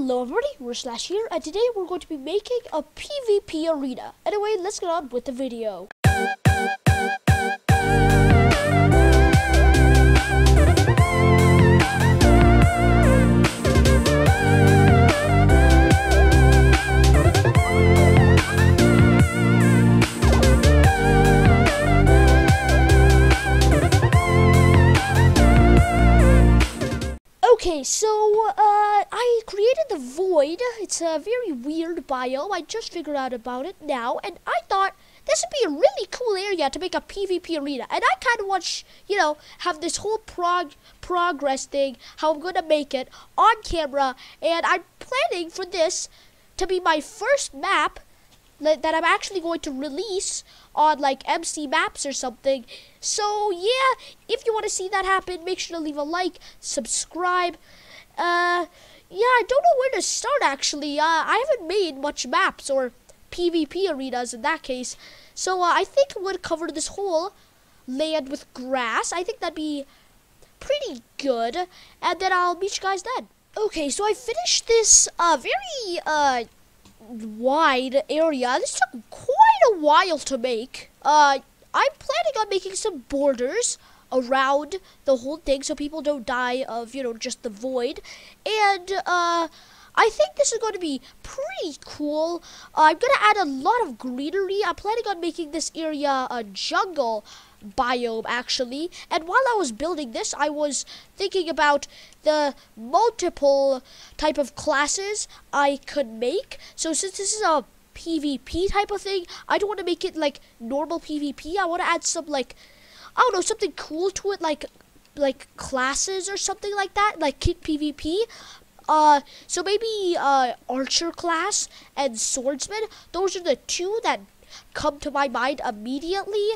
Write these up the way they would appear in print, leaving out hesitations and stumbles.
Hello everybody, Rirslash here, and today we're going to be making a PvP arena. Anyway, let's get on with the video. Okay, so I created the Void. It's a very weird biome. I just figured out about it now, and I thought this would be a really cool area to make a PvP arena. And I kind of want, have this whole progress thing, how I'm going to make it on camera. And I'm planning for this to be my first map that I'm actually going to release on like MC Maps or something. So yeah, if you want to see that happen, make sure to leave a like, subscribe. Yeah, I don't know where to start actually. I haven't made much maps or PvP arenas in that case. So I think I'm going to cover this whole land with grass. I think that'd be pretty good. And then I'll meet you guys then. Okay, so I finished this very wide area. This took quite a while to make. I'm planning on making some borders around the whole thing so people don't die of, just the void. And I think this is going to be pretty cool. I'm going to add a lot of greenery. I'm planning on making this area a jungle biome actually. And while I was building this, I was thinking about the multiple type of classes I could make. So since this is a PvP type of thing, I don't want to make it like normal PvP. I want to add some like, I don't know, something cool to it, like classes or something like that, like kit PvP. So maybe archer class and swordsman. Those are the two that come to my mind immediately.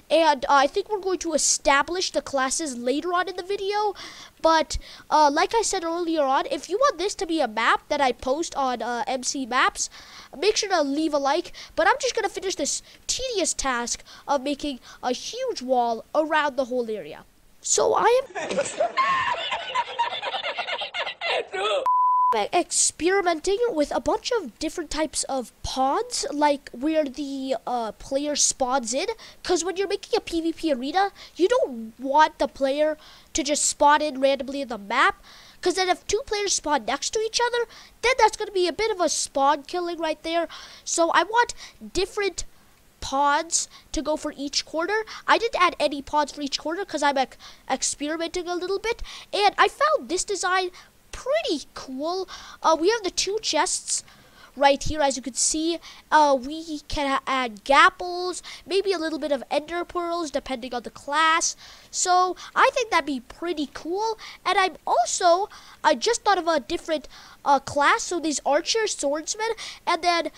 And I think we're going to establish the classes later on in the video. But like I said earlier on, if you want this to be a map that I post on MC Maps, make sure to leave a like. But I'm just going to finish this tedious task of making a huge wall around the whole area. So I am experimenting with a bunch of different types of pods, like where the player spawns in. Because when you're making a PvP arena, you don't want the player to just spawn in randomly in the map. Because then if two players spawn next to each other, then that's going to be a bit of a spawn killing right there. So I want different pods to go for each corner. I didn't add any pods for each corner because I'm experimenting a little bit. And I found this design pretty cool. We have the two chests right here, as you can see. We can add gapples, maybe a little bit of ender pearls depending on the class. So I think that'd be pretty cool. And I just thought of a different class. So these archer, swordsman, and then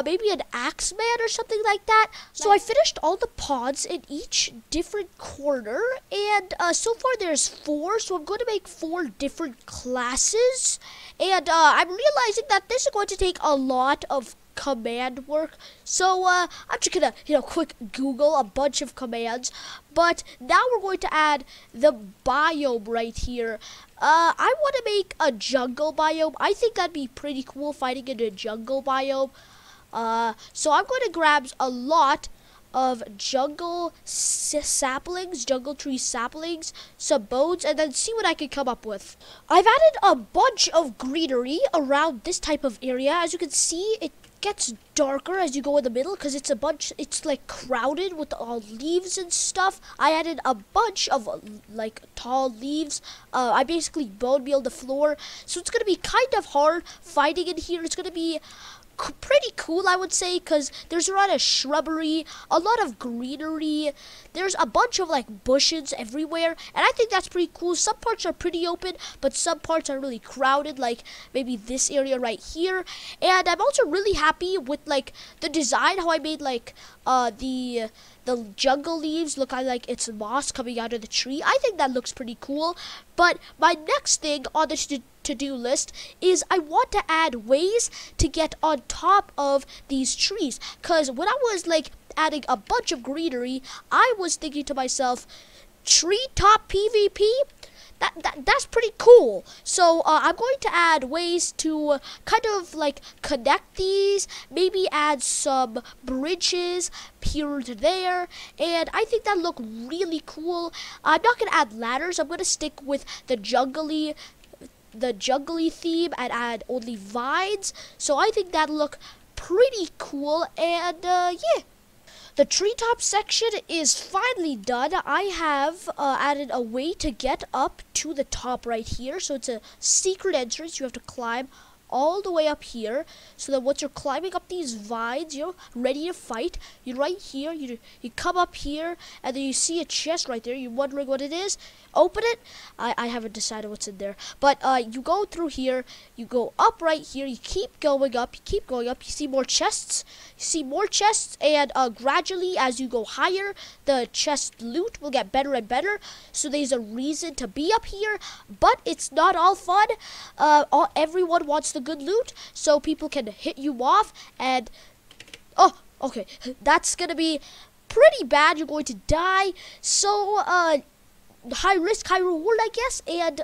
maybe an axeman or something like that. So I finished all the pods in each different corner, and so far there's 4. So I'm going to make 4 different classes. And I'm realizing that this is going to take a lot of command work. So I'm just gonna, quick Google a bunch of commands. But now we're going to add the biome right here. I want to make a jungle biome. I think that'd be pretty cool, fighting in a jungle biome. So I'm going to grab a lot of jungle saplings, jungle tree saplings, some bones, and then see what I can come up with. I've added a bunch of greenery around this type of area. As you can see, it gets darker as you go in the middle because it's like crowded with all leaves and stuff. I added a bunch of like tall leaves. I basically bone mealed the floor, so it's gonna be kind of hard fighting in here. It's gonna be pretty cool, I would say, because there's a lot of shrubbery, a lot of greenery. There's a bunch of like bushes everywhere, and I think that's pretty cool. Some parts are pretty open, but some parts are really crowded, like maybe this area right here. And I'm also really happy with like the design, how I made like the jungle leaves look like it's moss coming out of the tree. I think that looks pretty cool. But my next thing on the to-do list is I want to add ways to get on top of these trees. Because when I was like adding a bunch of greenery, I was thinking to myself, tree top PvP? that's pretty cool. So I'm going to add ways to kind of like connect these, maybe add some bridges here to there, and I think that look really cool. I'm not gonna add ladders. I'm gonna stick with the jungly theme and add only vines. So I think that look pretty cool, and yeah. The treetop section is finally done. I have added a way to get up to the top right here. So it's a secret entrance. You have to climb all the way up here, so that once you're climbing up these vines, you're ready to fight. You're right here, you come up here, and then you see a chest right there. You're wondering what it is. Open it. I haven't decided what's in there, but you go through here, you go up right here, you keep going up, you see more chests, and gradually as you go higher, the chest loot will get better and better. So there's a reason to be up here, but it's not all fun. Everyone wants the good loot, so people can hit you off, and oh, okay, that's gonna be pretty bad. You're going to die. So high risk, high reward, I guess. And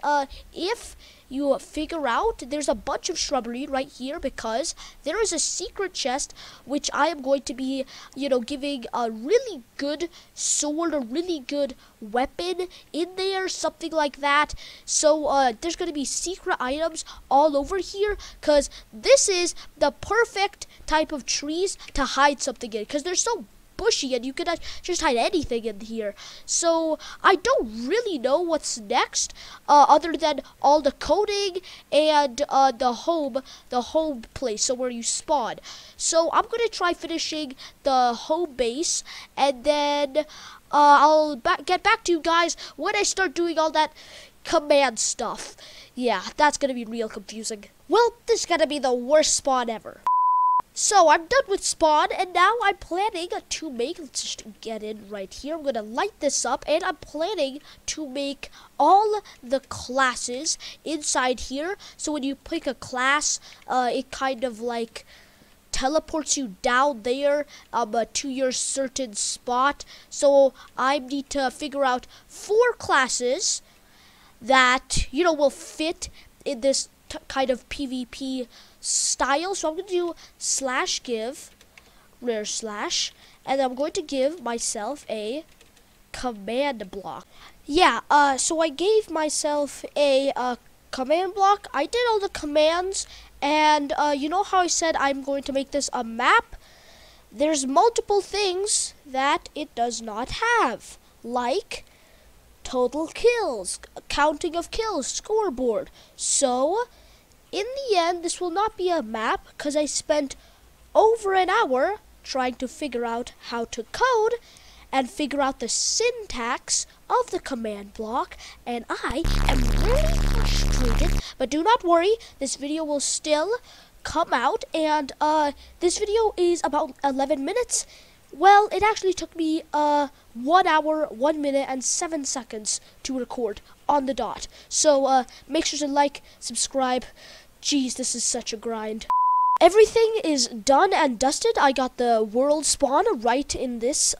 if you figure out, there's a bunch of shrubbery right here, because there is a secret chest which I am going to be, giving a really good sword, a really good weapon in there, something like that. So there's going to be secret items all over here, because this is the perfect type of trees to hide something in, because they're so bushy and you can just hide anything in here. So I don't really know what's next, other than all the coding and the home place, so where you spawn. So I'm gonna try finishing the home base, and then I'll get back to you guys when I start doing all that command stuff. Yeah, that's gonna be real confusing. Well, this is gonna be the worst spawn ever. So I'm done with spawn, and now I'm planning to make, let's just get in right here, I'm going to light this up, and I'm planning to make all the classes inside here. So when you pick a class, it kind of like teleports you down there to your certain spot. So I need to figure out 4 classes that, will fit in this kind of PvP style. So I'm going to do /give Rirslash, and I'm going to give myself a command block. Yeah, so I gave myself a command block. I did all the commands, and you know how I said I'm going to make this a map? There's multiple things that it does not have, like total kills, counting of kills, scoreboard. So in the end, this will not be a map, because I spent over an hour trying to figure out how to code and figure out the syntax of the command block, and I am really frustrated. But do not worry, this video will still come out, and this video is about 11 minutes. Well, it actually took me 1 hour, 1 minute, and 7 seconds to record on the dot. So make sure to like, subscribe. Jeez, this is such a grind. Everything is done and dusted. I got the world spawn right in this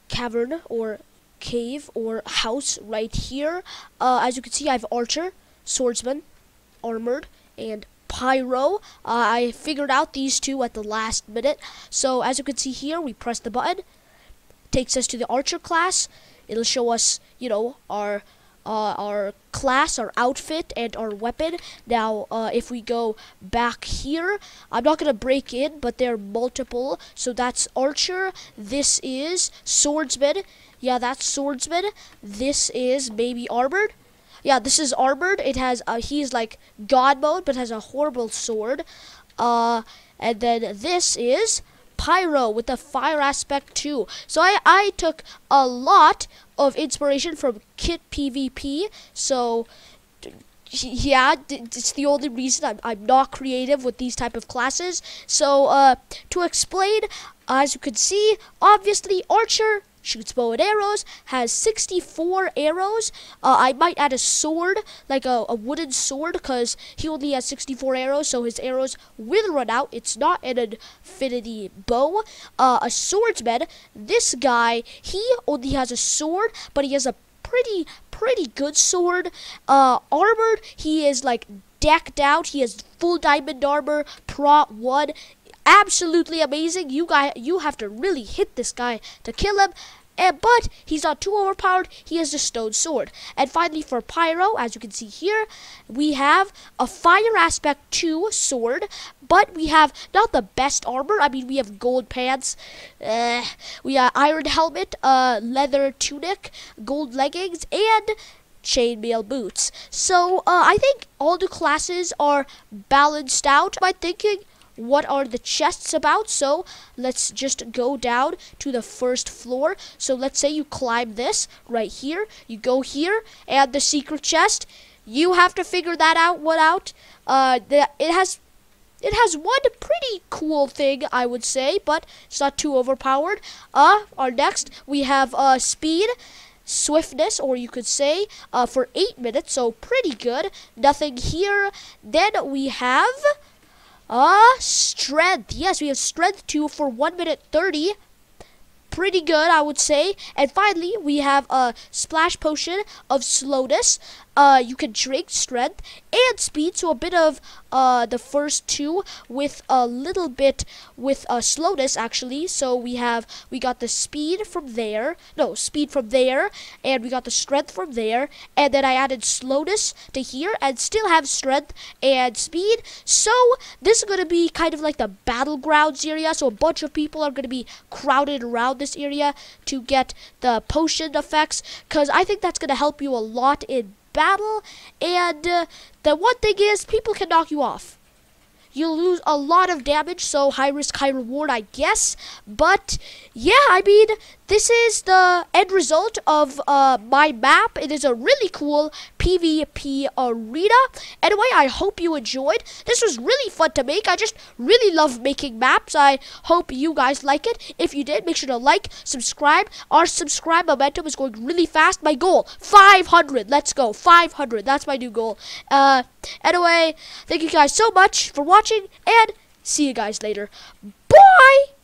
cavern or cave or house right here. As you can see, I have archer, swordsman, armored, and pyro. I figured out these 2 at the last minute. So as you can see here, we press the button, takes us to the archer class. It'll show us, our class, our outfit, and our weapon. Now, if we go back here, I'm not going to break in, but there are multiple. So that's archer. This is swordsman. Yeah, that's swordsman. This is maybe armored. Yeah, this is armored. It has, he's like god mode, but has a horrible sword. And then this is pyro with the fire aspect too. So I took a lot of inspiration from Kit PvP. So yeah, it's the only reason I'm not creative with these type of classes. So to explain, as you can see, obviously archer shoots bow and arrows, has 64 arrows. I might add a sword, like a wooden sword, because he only has 64 arrows, so his arrows will run out. It's not an infinity bow. A swordsman, this guy, he only has a sword, but he has a pretty good sword. Armored, he is like decked out. He has full diamond armor, prot 1. Absolutely amazing. You have to really hit this guy to kill him. But he's not too overpowered. He has a stone sword. And finally for Pyro, as you can see here, we have a fire aspect 2 sword, but we have not the best armor. I mean, we have gold pants, we have iron helmet, leather tunic, gold leggings, and chainmail boots. So I think all the classes are balanced out. By thinking, what are the chests about? So let's just go down to the first floor. So let's say you climb this right here, you go here, and the secret chest, you have to figure that out. It has one pretty cool thing, I would say, but it's not too overpowered. Our next, we have speed, swiftness, or you could say for 8 minutes, so pretty good. Nothing here. Then we have strength. Yes, we have strength 2 for 1 minute 30. Pretty good, I would say. And finally, we have a splash potion of slowness. You can drink strength and speed, so a bit of the first 2 with a little bit with slowness actually. So we got the speed from there, and we got the strength from there, and then I added slowness to here and still have strength and speed. So this is going to be kind of like the battlegrounds area, so a bunch of people are going to be crowded around this area to get the potion effects, because I think that's going to help you a lot in battle. And the one thing is, people can knock you off. You'll lose a lot of damage, so high risk, high reward, I guess. But yeah, I mean, this is the end result of my map. It is a really cool PvP arena. Anyway, I hope you enjoyed. This was really fun to make. I just really love making maps. I hope you guys like it. If you did, make sure to like, subscribe. Our subscribe momentum is going really fast. My goal, 500. Let's go, 500. That's my new goal. Anyway, thank you guys so much for watching, and see you guys later. Bye!